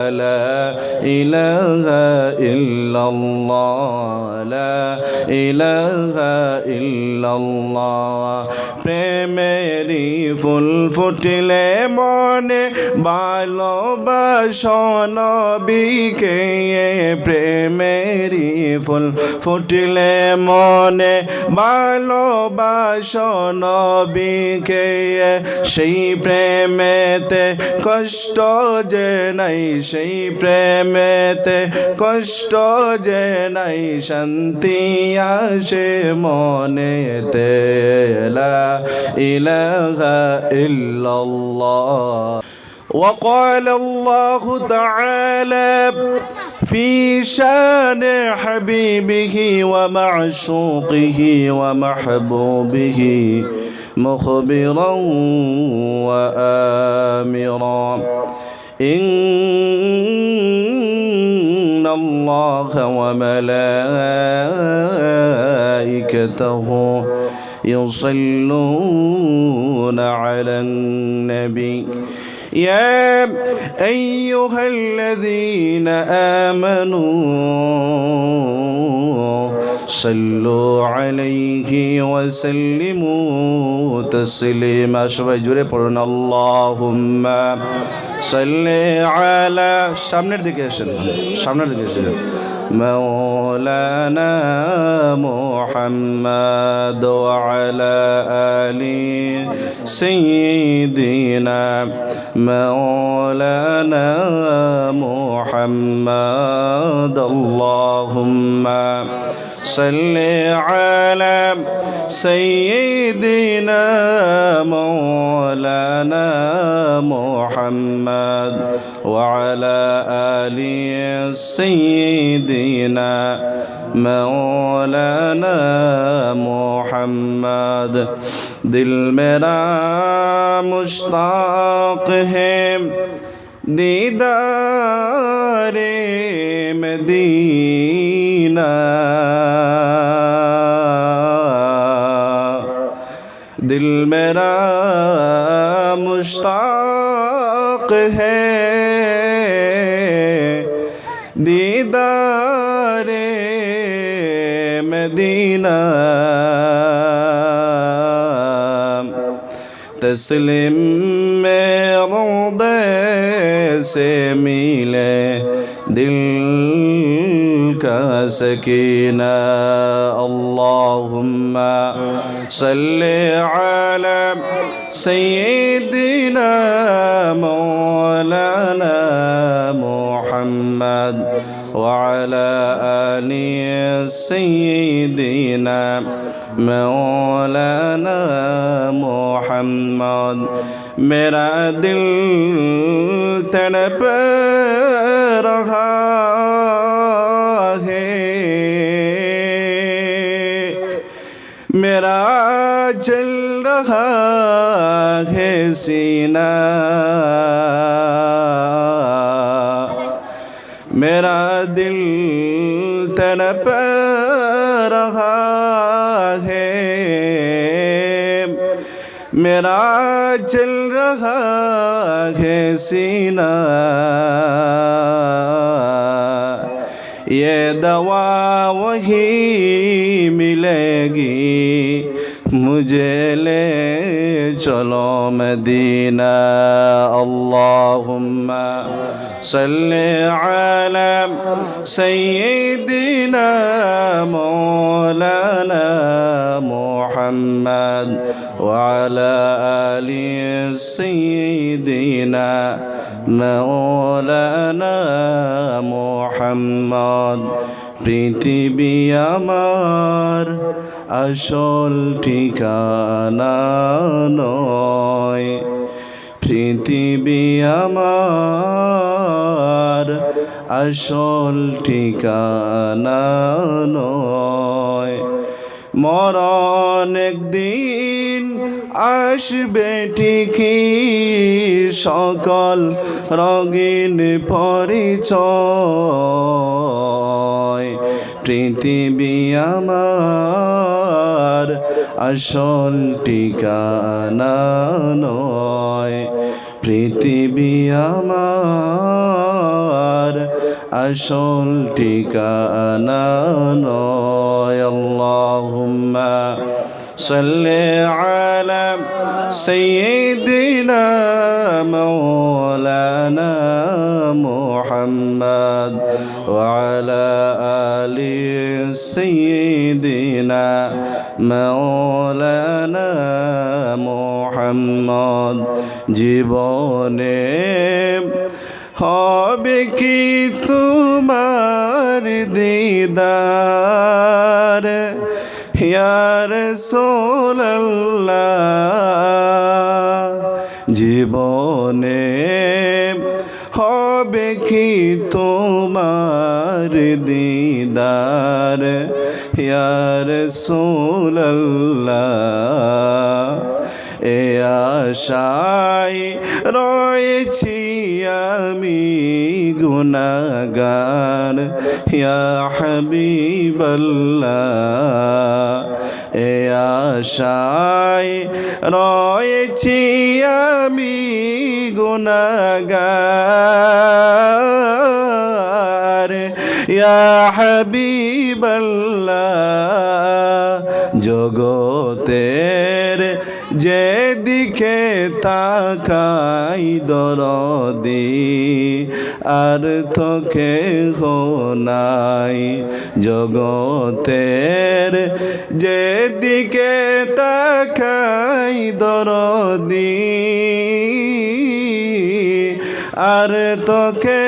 لا إله إلا الله لا إله إلا الله প্রেমেরি ফুল ফুটলে মনে ভালোবাসো নবীকে প্রেমেরি ফুল ফুটলে মনে ভালোবাসো নবীকে সেই প্রেমেতে কষ্ট যে নাই সেই প্রেমেতে কষ্ট যে নাই শান্তি আসে মনেতে লা ইলাহা ইল্লাল্লাহ وقال الله تعالى في شان حبيبه ومعشوقه ومحبوبه مخبرا وآمرا إن الله وملائكته يصلون على النبي يا أيها الذين آمنوا صلوا عليه وسلموا تسليما সবাই জোরে পড়ুন اللهم صل على সামনের দিকে আসেন সামনের দিকে আসেন مولانا محمد وعلى آل سيدنا مولانا محمد اللهم صل على سيدنا مولانا محمد وعلى آل سيدنا مولانا محمد दिल मेरा मुश्ताक है दीदारे मदीना दिल मेरा मुश्ताक है दीदारे मदीना तस्लीम में रोदे से मिले दिल का सकीना अल्लाहुम्मा सल्ली अला सय्यिदिना मौलाना मुहम्मद وعلى آل سيدنا مولانا محمد मेरा दिल तड़प रहा है मेरा जल रहा है सीना मेरा दिल तड़प रहा है मेरा चल रहा है सीना ये दवा वही मिलेगी मुझे ले चलो मदीना अल्लाहुम्मा सल्ली अला सय्यिदिना मौलाना मुहम्मद वअला आलि सय्यिदिना मौलाना मुहम्मद পৃথিবী আমার আসল ঠিকানা নয় পৃথিবী আমার আসল ঠিকানা নয় মরণ একদিন আসবে ঠিকই সকল রঙিন পরিচয় পৃথিবী আমার আসল ঠিকানা নয় পৃথিবী আমার আসল ঠিকানা নয়। আল্লাহুম্মা সাল্লি আলা সাইয়্যিদিনা মাওলানা মুহাম্মদ ওয়া আলা আলি সাইয়্যিদিনা মাওলানা মুহাম্মদ। জীবনে হবে কি তোমার দিদার ইয়া রাসূলুল্লাহ। জীবনে হবে কি তোমার দিদার ইয়া রাসূলুল্লাহ। এ আশায় রয়েছি আমি গুনাহগার ইয়া হাবিবাল্লাহ। এ আশায় রয়েছি আমি গুনাহগার ইয়া হাবিবাল্লাহ। জগতের যেদিকে তাকাই দরদি আর তোকে নাই। জগতের যেদিকে তাকাই দরদি আর তোকে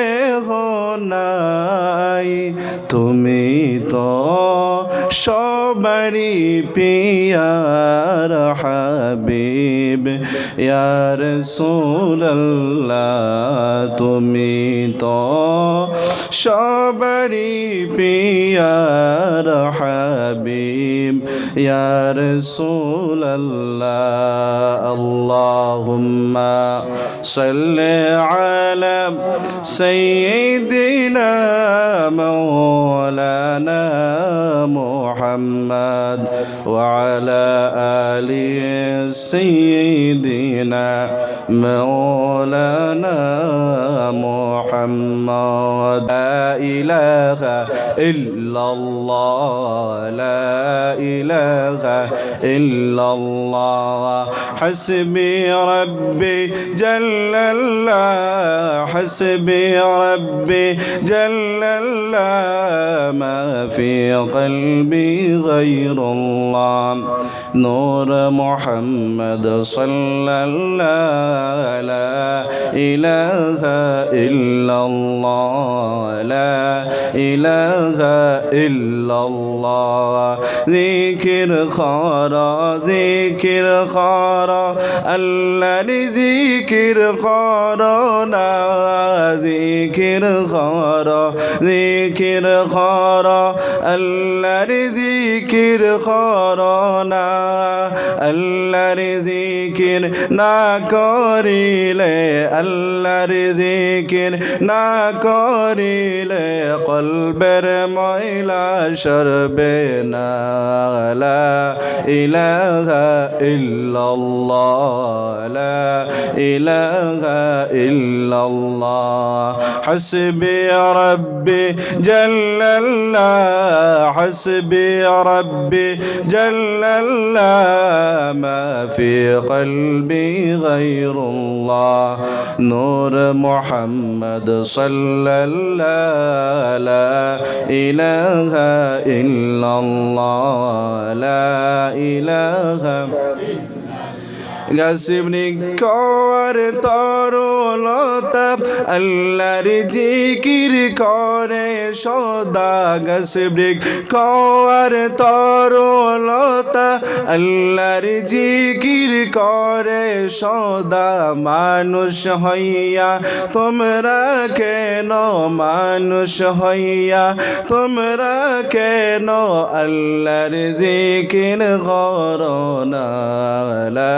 নাই। তুমি তো সবারই পিয়ার হাবিব ইয়া রাসূলুল্লাহ। তুমি তো সবারই পিয়ার হাবিব ইয়া রাসূলুল্লাহ। আল্লাহুম্মা সাল্লি আলা সাইয়্যিদিনা মাওলানা মুহাম্মদ ওয়া আলা আলি সাইয়্যিদিনা মাওলানা মুহাম্মদ। লা ইলাহা ইল্লাল্লাহ লা ইলাহা ইল্লাল্লাহ হাসবি রাব্বি জাল্লাল্লাহ হাসবি রাব্বি জাল্লাল্লাহ মা ফি কলবি গায়রুল্লাহ নূর মুহাম্মদ সাল্লাল্লাহু লা ইলাহা ইল্লাল্লাহ লা ইলাহা ইল্লাল্লাহ। জিকির করা আল্লাহর জিকির করো না। জিকির করো আল্লাহর জিকির করো না। আল্লাহর জিকির না করিলে আল্লাহর জিকির না করিলে কলবের ময়লা সরবে না। লা ইলাহা ইল্লাল্লাহ লা ইলাহা ইল্লাল্লাহ হাসবি রাব্বি জাল্লাল্লাহ হাসবি রাব্বি জাল্লাল্লাহ মা ফি কলবি গায়রুল্লাহ নূর মুহাম্মদ সাল্লাল্লাহু লা ইলাহা ইল্লাল্লাহ লা ইলাহা গাসিবনি কর তরলতা আল্লাহর জিকির করে সদা। গাসিবনি কর তরলতা আল্লাহর জিকির করে সদা। মানুষ হইয়া তোমরা কেন মানুষ হইয়া তোমরা কেন আল্লাহর জিকির করো না। লা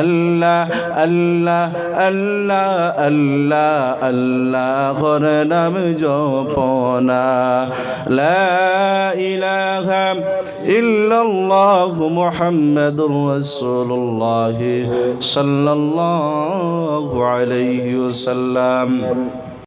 আল্লাহ আল্লাহ আল্লাহ আল্লাহ আল্লাহর নাম জপনা লা ইলাহা ইল্লাল্লাহু মুহাম্মাদুর রাসূলুল্লাহ সাল্লাল্লাহু আলাইহি ওয়াসাল্লাম।